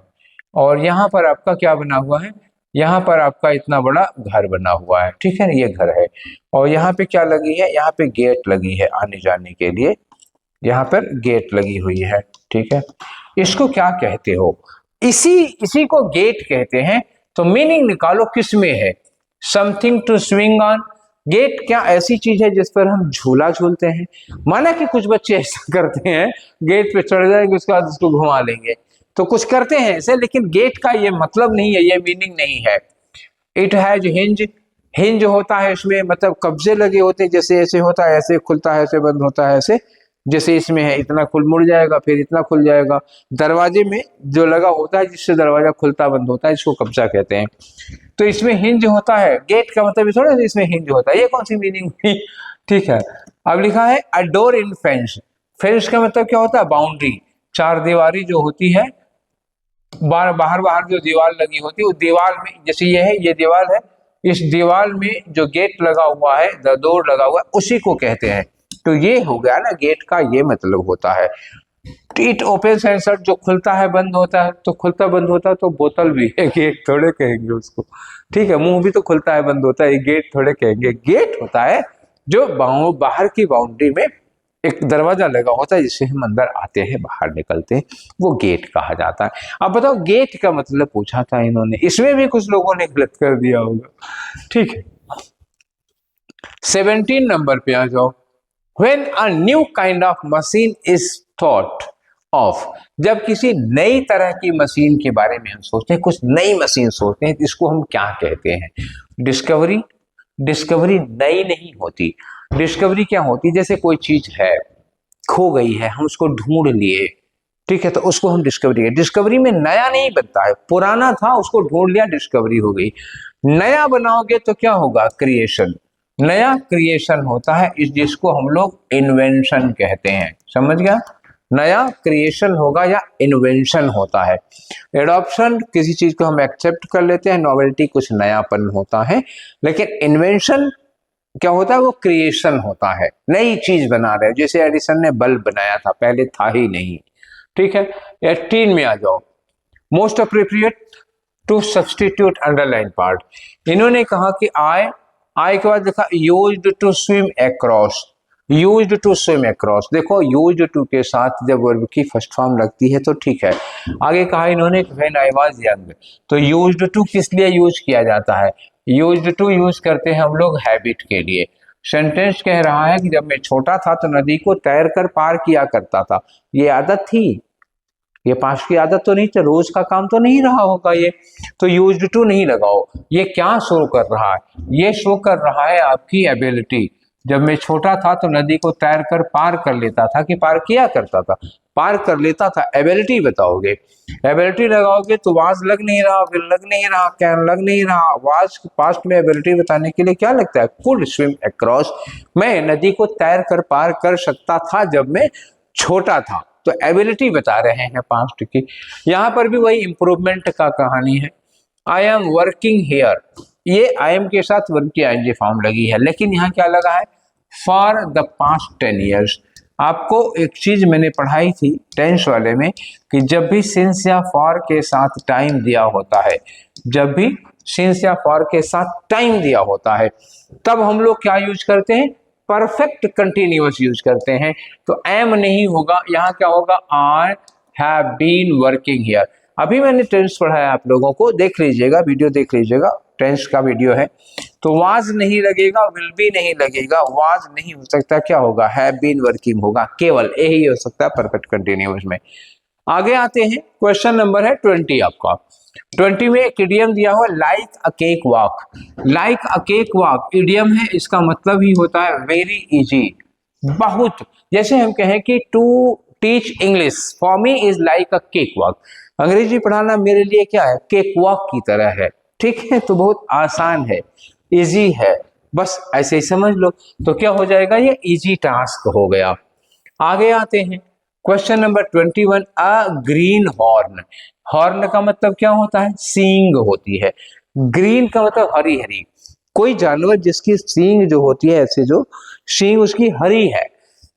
और यहां पर आपका क्या बना हुआ है? यहाँ पर आपका इतना बड़ा घर बना हुआ है, ठीक है ना, ये घर है। और यहाँ पे क्या लगी है? यहाँ पे गेट लगी है आने जाने के लिए, यहाँ पर गेट लगी हुई है, ठीक है। इसको क्या कहते हो? इसी को गेट कहते हैं। तो मीनिंग निकालो किस में है? Something to swing on. Get क्या ऐसी चीज है जिस पर हम झूला झूलते हैं? माना कि कुछ बच्चे ऐसा करते हैं, गेट पे चढ़ जाएंगे, उसके बाद उसको घुमा लेंगे, तो कुछ करते हैं ऐसे, लेकिन गेट का ये मतलब नहीं है, ये मीनिंग नहीं है। It has hinge. हिंज होता है इसमें, मतलब कब्जे लगे होते हैं, जैसे ऐसे होता है, ऐसे खुलता है, ऐसे बंद होता है, ऐसे जैसे इसमें है, इतना खुल मुड़ जाएगा, फिर इतना खुल जाएगा। दरवाजे में जो लगा होता है जिससे दरवाजा खुलता बंद होता है, इसको कब्जा कहते हैं। तो इसमें हिंज होता है। गेट का मतलब थोड़ा सा इसमें हिंज होता है, ये कौन सी मीनिंग हुई? ठीक है, अब लिखा है अ डोर इन फेंस। फेंस का मतलब क्या होता है? बाउंड्री, चार दीवारी जो होती है, बाहर जो दीवार लगी होती है, उस दीवार में, जैसे ये है, ये दीवार है, इस दीवार में जो गेट लगा हुआ है, द डोर लगा हुआ है, उसी को कहते हैं। तो ये हो गया ना, गेट का ये मतलब होता है। इट ओपन्स एंड शट्स, जो खुलता है बंद होता है, तो खुलता बंद होता है तो बोतल भी है, गेट थोड़े कहेंगे उसको, ठीक है। मुंह भी तो खुलता है बंद होता है, गेट थोड़े कहेंगे। गेट होता है जो बाहर की बाउंड्री में एक दरवाजा लगा होता है, जिससे हम अंदर आते हैं बाहर निकलते हैं, वो गेट कहा जाता है। अब बताओ, गेट का मतलब पूछा था इन्होंने, इसमें भी कुछ लोगों ने गलत कर दिया होगा, ठीक है। 17 नंबर पे आ जाओ। When a new kind of machine is thought of, जब किसी नई तरह की मशीन के बारे में हम सोचते हैं, कुछ नई मशीन सोचते हैं, इसको हम क्या कहते हैं? डिस्कवरी। डिस्कवरी नई नहीं होती। डिस्कवरी क्या होती है? जैसे कोई चीज है, खो गई है, हम उसको ढूंढ लिए, ठीक है, तो उसको हम डिस्कवरी है। डिस्कवरी में नया नहीं बनता है, पुराना था उसको ढूंढ लिया, डिस्कवरी हो गई। नया बनाओगे तो क्या होगा? क्रिएशन। नया क्रिएशन होता है, इस जिसको हम लोग इन्वेंशन कहते हैं, समझ गया। नया क्रिएशन होगा या इन्वेंशन होता है। एडॉप्शन, किसी चीज को हम एक्सेप्ट कर लेते हैं, नॉवेल्टी कुछ नयापन होता है। लेकिन इन्वेंशन क्या होता है? वो क्रिएशन होता है, नई चीज बना रहे हैं। जैसे एडिसन ने बल्ब बनाया था, पहले था ही नहीं, ठीक है। 18 में आ जाओ। Most appropriate to substitute underline part. इन्होंने कहा कि आई आई के बाद लिखा used to swim across, used to swim across. देखो यूज्ड टू के साथ जब वर्ब की फर्स्ट फॉर्म लगती है तो ठीक है। आगे कहा इन्होंने व्हेन आई वाज यंग, तो यूज्ड टू किस लिए यूज किया जाता है? यूज्ड टू यूज करते हैं हम लोग हैबिट के लिए। सेंटेंस कह रहा है कि जब मैं छोटा था तो नदी को तैर कर पार किया करता था। ये आदत थी, ये पास की आदत तो नहीं, तो रोज का काम तो नहीं रहा होगा ये, तो यूज्ड टू नहीं लगाओ। ये क्या शो कर रहा है? ये शो कर रहा है आपकी एबिलिटी। जब मैं छोटा था तो नदी को तैर कर पार कर लेता था, कि पार किया करता था, पार कर लेता था। एबिलिटी बताओगे, एबिलिटी लगाओगे तो वाज लग नहीं रहा, विल लग नहीं रहा, कैन लग नहीं रहा। वाज पास्ट में एबिलिटी बताने के लिए क्या लगता है? कुड स्विम अक्रॉस, मैं नदी को तैर कर पार कर सकता था जब मैं छोटा था, तो एबिलिटी बता रहे हैं पास्ट की। यहाँ पर भी वही इंप्रूवमेंट का कहानी है। आई एम वर्किंग हियर, ये आई एम के साथ वर्ब की आईएनजी फॉर्म लगी है, लेकिन यहाँ क्या लगा है? For the past 10 years। आपको एक चीज मैंने पढ़ाई थी टेंस वाले में कि जब भी सिंस या फॉर के साथ टाइम दिया होता है, जब भी सिंस या फॉर के साथ टाइम दिया होता है, तब हम लोग क्या यूज करते हैं? परफेक्ट कंटिन्यूअस यूज करते हैं। तो एम नहीं होगा, यहाँ क्या होगा? I have been working here. अभी मैंने टेंस पढ़ाया आप लोगों को, देख लीजिएगा, वीडियो देख लीजिएगा, टेंस का वीडियो है। तो वाज नहीं लगेगा, विल बी नहीं लगेगा, वाज नहीं हो सकता, क्या होगा? हैव बीन वर्किंग होगा, केवल यही हो सकता है परफेक्ट कंटिन्यूअस में। आगे आते हैं, क्वेश्चन नंबर है 20 आपका। 20 में एक इडियम दिया हुआ like a cake walk. Like a cake walk idiom है, इसका मतलब ही होता है वेरी इजी, बहुत। जैसे हम कहें कि to teach English for me is like a cake walk, अंग्रेजी पढ़ाना मेरे लिए क्या है? केक वॉक की तरह है, ठीक है। तो बहुत आसान है, इजी है, बस ऐसे ही समझ लो। तो क्या हो जाएगा? ये इजी टास्क हो गया। आगे आते हैं, क्वेश्चन नंबर 21। अ ग्रीन हॉर्न, हॉर्न का मतलब क्या होता है? सींग होती है। ग्रीन का मतलब हरी हरी, कोई जानवर जिसकी सींग जो होती है, ऐसे जो सींग उसकी हरी है।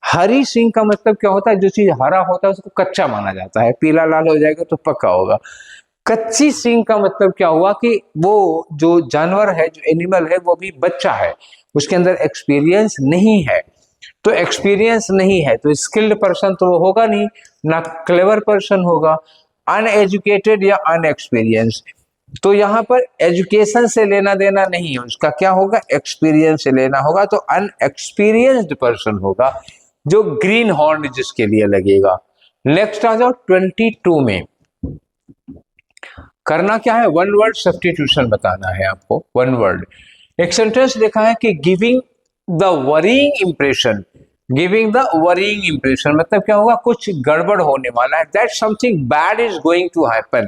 हरी सींग का मतलब क्या होता है? जो चीज हरा होता है उसको कच्चा माना जाता है, पीला लाल हो जाएगा तो पक्का होगा। कच्ची सींग का मतलब क्या हुआ? कि वो जो जानवर है, जो एनिमल है, वो भी बच्चा है, उसके अंदर एक्सपीरियंस नहीं है। तो एक्सपीरियंस नहीं है तो स्किल्ड पर्सन तो वो होगा नहीं, ना क्लेवर पर्सन होगा, अनएजुकेटेड या अनएक्सपीरियंस। तो यहाँ पर एजुकेशन से लेना देना नहीं है, उसका क्या होगा? एक्सपीरियंस से लेना होगा। तो अनएक्सपीरियंस्ड पर्सन होगा जो ग्रीन हॉर्न जिसके लिए लगेगा। नेक्स्ट आ जाओ 22 में। करना क्या है? वन वर्ड सब्स्टिट्यूशन बताना है आपको, वन वर्ड। एक सेंटेंस देखा है कि giving the worrying impression, giving the worrying impression मतलब क्या होगा? कुछ गड़बड़ होने वाला है, that something bad is going to happen,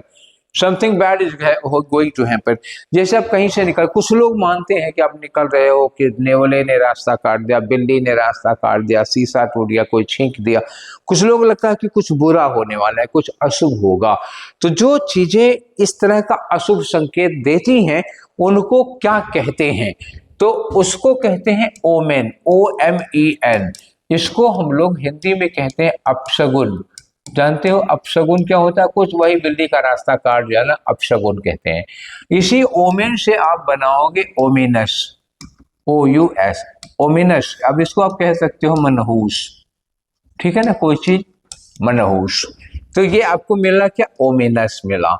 something bad is going to happen. जैसे आप कहीं से निकल, कुछ लोग मानते हैं कि आप निकल रहे हो कि नेवले ने रास्ता काट दिया, बिल्ली ने रास्ता काट दिया, शीशा टूट गया, कोई छींक दिया। कुछ लोग लगता है कि कुछ बुरा होने वाला है, कुछ अशुभ होगा। तो जो चीजें इस तरह का अशुभ संकेत देती हैं उनको क्या कहते हैं? तो उसको कहते हैं ओमेन, OMEN। इसको हम लोग हिंदी में कहते हैं अपशगुन। जानते हो अपशगुन क्या होता है? कुछ वही बिल्ली का रास्ता काट जाना, अपशगुन कहते हैं। इसी ओमेन से आप बनाओगे ओमिनस, OUS, ओमिनस। अब इसको आप कह सकते हो मनहूस, ठीक है ना, कोई चीज मनहूस। तो ये आपको मिला क्या? ओमिनस मिला,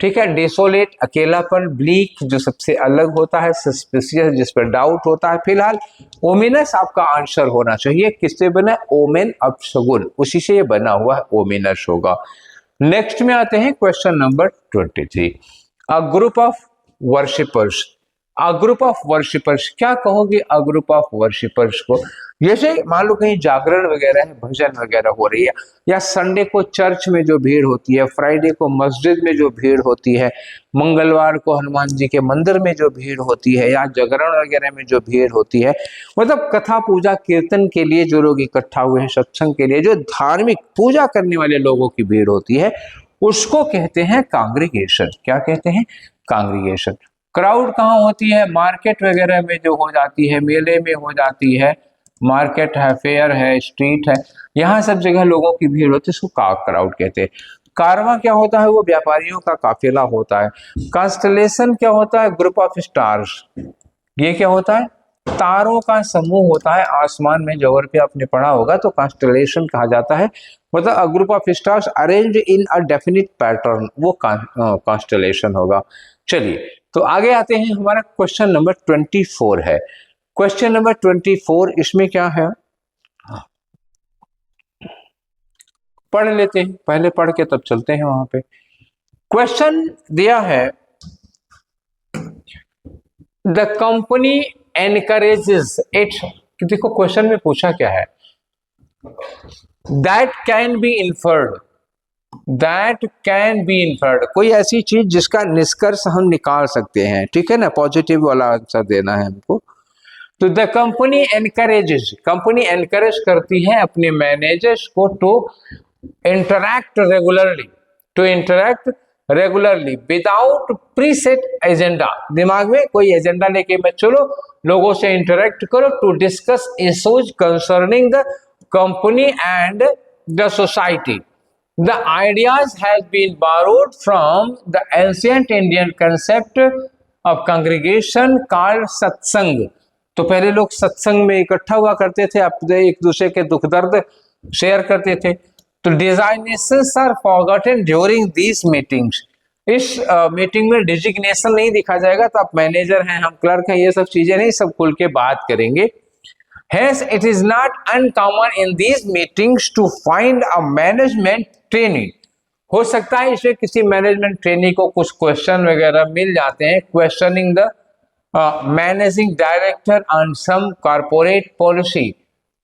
ठीक है। डिसोलेट अकेलापन, ब्लीक जो सबसे अलग होता है, सस्पिशियस जिस पर डाउट होता है। फिलहाल ओमिनस आपका आंसर होना चाहिए। किससे बना? ओमेन, अपशगुन, उसी से ये बना हुआ है, ओमिनस होगा। नेक्स्ट में आते हैं question number 23। A group of worshippers, a group of worshippers, क्या कहोगे अ ग्रुप ऑफ वर्शिपर्स को? जैसे मान लो कहीं जागरण वगैरह है, भजन वगैरह हो रही है, या संडे को चर्च में जो भीड़ होती है, फ्राइडे को मस्जिद में जो भीड़ होती है, मंगलवार को हनुमान जी के मंदिर में जो भीड़ होती है, या जागरण वगैरह में जो भीड़ होती है, मतलब कथा पूजा कीर्तन के लिए जो लोग इकट्ठा हुए हैं, सत्संग के लिए जो धार्मिक पूजा करने वाले लोगों की भीड़ होती है, उसको कहते हैं कांग्रीगेशन। क्या कहते हैं? कांग्रीगेशन। क्राउड कहाँ होती है? मार्केट वगैरह में जो हो जाती है, मेले में हो जाती है, मार्केट है, फेयर है, स्ट्रीट है, यहाँ सब जगह लोगों की भीड़ होती है, इसको क्राउड कहते हैं। कारवां क्या होता है? वो व्यापारियों का काफिला होता है। कांस्टलेशन क्या होता है? ग्रुप ऑफ स्टार्स, ये क्या होता है? तारों का समूह होता है आसमान में, ज्योग्राफी आपने पढ़ा होगा तो कॉन्स्टेलेशन कहा जाता है, मतलब a group of stars arrange in a definite pattern, वो कॉन्स्टेलेशन होगा। चलिए तो आगे आते हैं, हमारा क्वेश्चन नंबर 24 है। क्वेश्चन नंबर 24 इसमें क्या है, पढ़ लेते हैं, पहले पढ़ के तब चलते हैं वहां पे। क्वेश्चन दिया है, द कंपनी एनकरेजेस इट, देखो क्वेश्चन में पूछा क्या है, that can be inferred, that can be inferred, कोई ऐसी चीज जिसका निष्कर्ष हम निकाल सकते हैं, ठीक है ना, पॉजिटिव वाला आंसर देना है हमको। तो the company encourages, company encourage करती है अपने मैनेजर्स को to interact regularly, to interact regularly without preset agenda, दिमाग में कोई एजेंडा लेके मत चलो, लोगों से इंटरैक्ट करो, to discuss issues concerning the company and the society. The ideas has been borrowed from the ancient Indian concept of congregation called सत्संग। तो पहले लोग सत्संग में इकट्ठा हुआ करते थे, अपने एक दूसरे के दुख दर्द शेयर करते थे। तो designations are forgotten during these meetings, इस मीटिंग में डिजिग्नेशन नहीं दिखा जाएगा, तो आप मैनेजर हैं, हम क्लर्क हैं, ये सब चीजें नहीं, सब खुल के बात करेंगे। Hence, it is not uncommon in these meetings to find a management trainee. हो सकता है इसमें किसी मैनेजमेंट ट्रेनी को कुछ क्वेश्चन वगैरह मिल जाते हैं, questioning the managing director on some corporate policy,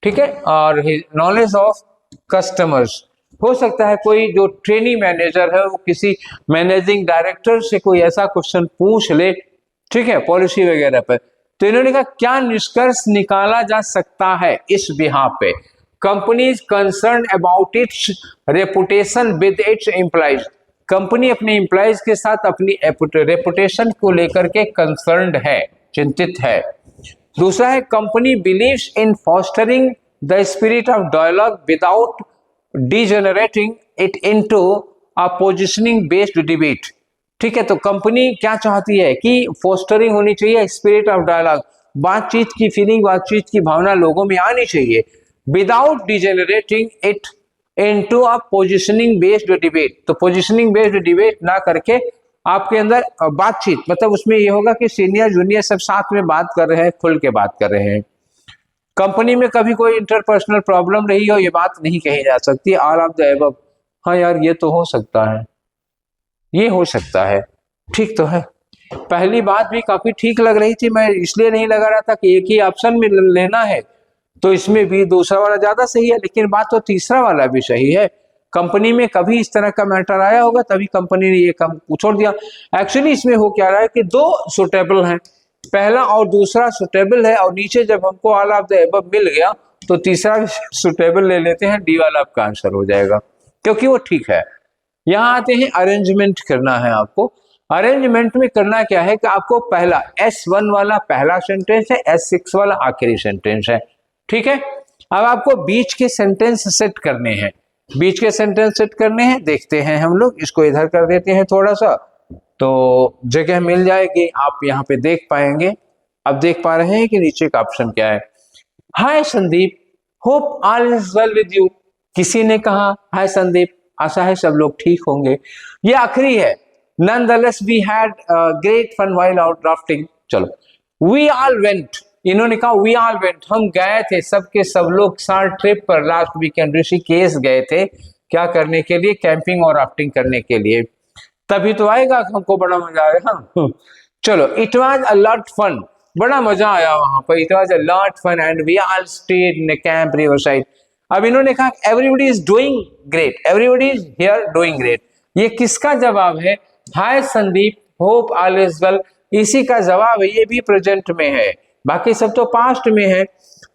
ठीक है, और नॉलेज ऑफ कस्टमर्स। हो सकता है कोई जो ट्रेनी मैनेजर है वो किसी मैनेजिंग डायरेक्टर से कोई ऐसा क्वेश्चन पूछ ले, ठीक है, पॉलिसी वगैरह पर। तो इन्होंने कहा क्या निष्कर्ष निकाला जा सकता है इस बिहाफ पे, company is concern about it's reputation with its employees, company अपने एम्प्लॉइज के साथ अपनी रेपुटेशन को लेकर के कंसर्न्ड है, चिंतित है। दूसरा है company believes in fostering the spirit of dialogue without degenerating it into a positioning based debate, ठीक है। तो कंपनी क्या चाहती है कि फोस्टरिंग होनी चाहिए स्पिरिट ऑफ डायलॉग, बातचीत की फीलिंग, बातचीत की भावना लोगों में आनी चाहिए, without degenerating it into a positioning based debate. तो पोजिशनिंग बेस्ड डिबेट ना करके आपके अंदर बातचीत, मतलब उसमें ये होगा कि सीनियर जूनियर सब साथ में बात कर रहे हैं, खुल के बात कर रहे हैं। कंपनी में कभी कोई इंटरपर्सनल प्रॉब्लम रही हो, ये बात नहीं कही जा सकती, ऑल ऑफ द एबव। हाँ यार ये तो हो सकता है, ये हो सकता है, ठीक तो है। पहली बात भी काफी ठीक लग रही थी, मैं इसलिए नहीं लगा रहा था कि एक ही ऑप्शन में लेना है, तो इसमें भी दूसरा वाला ज्यादा सही है, लेकिन बात तो तीसरा वाला भी सही है। कंपनी में कभी इस तरह का मैटर आया होगा तभी कंपनी ने ये काम छोड़ दिया। एक्चुअली इसमें हो क्या रहा है कि दो सुटेबल हैं, पहला और दूसरा सुटेबल है, और नीचे जब हमको ऑल ऑफ द एबव मिल गया तो तीसरा सुटेबल ले लेते हैं, डी वाला आपका आंसर हो जाएगा, क्योंकि वो ठीक है। यहाँ आते हैं अरेंजमेंट करना है आपको। अरेंजमेंट में करना क्या है कि आपको पहला S1 वाला पहला सेंटेंस है, S6 वाला आखिरी सेंटेंस है, ठीक है। अब आपको बीच के सेंटेंस सेट करने हैं, बीच के सेंटेंस सेट करने हैं, देखते हैं हम लोग, इसको इधर कर देते हैं थोड़ा सा, तो जगह मिल जाएगी, आप यहाँ पे देख पाएंगे। अब देख पा रहे हैं कि नीचे का ऑप्शन क्या है, hi Sandeep, hope all is well with you. किसी ने कहा हाय संदीप, आशा है सब लोग ठीक होंगे। ये आखिरी है, nonetheless we had great fun while out rafting। चलो, we all went, इन्होंने कहा we all went, हम गए थे सब के सब लोग साथ ट्रिप पर, लास्ट वीकेंड ऋषिकेश गए थे, क्या करने के लिए, कैंपिंग और राफ्टिंग करने के लिए। तभी तो आएगा हमको बड़ा मजा आएगा। चलो, it was a lot fun, बड़ा मजा आया वहां पर, it was a lot fun and we all stayed in camp river side. अब इन्होंने कहा everybody is doing great, everybody is here doing great, ये किसका जवाब है, hi Sandeep, hope all is well, इसी का जवाब है, ये भी प्रेजेंट में है, बाकी सब तो पास्ट में है।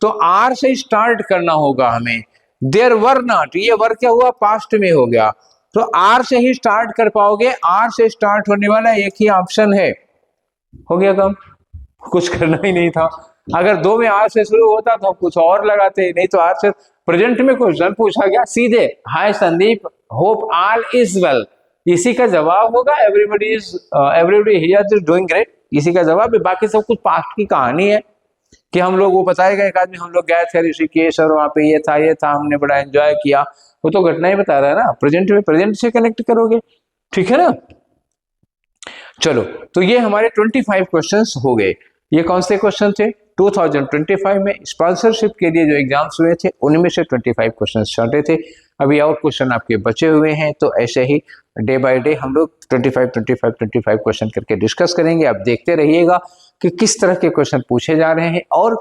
तो आर से स्टार्ट करना होगा हमें, देयर वर नॉट, ये वर क्या हुआ, पास्ट में हो गया, तो आर से ही स्टार्ट कर पाओगे, आर से स्टार्ट होने वाला एक ही ऑप्शन है, हो गया काम, कुछ करना ही नहीं था। अगर दो में आर से शुरू होता तो कुछ और लगाते, नहीं तो आर से, प्रेजेंट में क्वेश्चन पूछा गया सीधे, hi Sandeep, hope all is well, इसी का जवाब होगा everybody here is doing great. इसी का जवाब है। बाकी सब कुछ पास्ट की कहानी है कि हम लोग, वो बताएगा एक आदमी, हम लोग गए थे ऋषिकेश और वहां पे ये था, हमने बड़ा एंजॉय किया, वो तो घटना ही बता रहा है ना, प्रेजेंट में प्रेजेंट से कनेक्ट करोगे, ठीक है ना। चलो, तो ये हमारे 25 क्वेश्चंस हो गए। ये कौन से क्वेश्चन थे? 2025 में स्पॉन्सरशिप के लिए जो एग्जाम्स हुए थे उनमें से 25 क्वेश्चन छांटे थे। अभी और क्वेश्चन आपके बचे हुए हैं, तो ऐसे ही डे बाय डे हम लोग 25 क्वेश्चन करके डिस्कस करेंगे। आप देखते रहिएगा कि किस तरह के क्वेश्चन पूछे जा रहे हैं और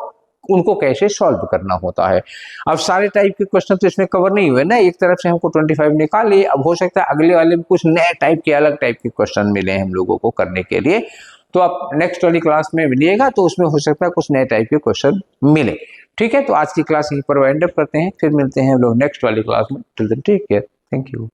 उनको कैसे सॉल्व करना होता है। अब सारे टाइप के क्वेश्चन तो इसमें कवर नहीं हुए ना, एक तरफ से हमको 25 निकाल लिए, अब हो सकता है अगले वाले में कुछ नए टाइप के, अलग टाइप के क्वेश्चन मिले हम लोगों को करने के लिए। तो आप नेक्स्ट वाली क्लास में मिलिएगा तो उसमें हो सकता है कुछ नए टाइप के क्वेश्चन मिले, ठीक है। तो आज की क्लास यहीं पर वाइंड अप करते हैं, फिर मिलते हैं हम लोग नेक्स्ट वाली क्लास में। Till then take care, thank you.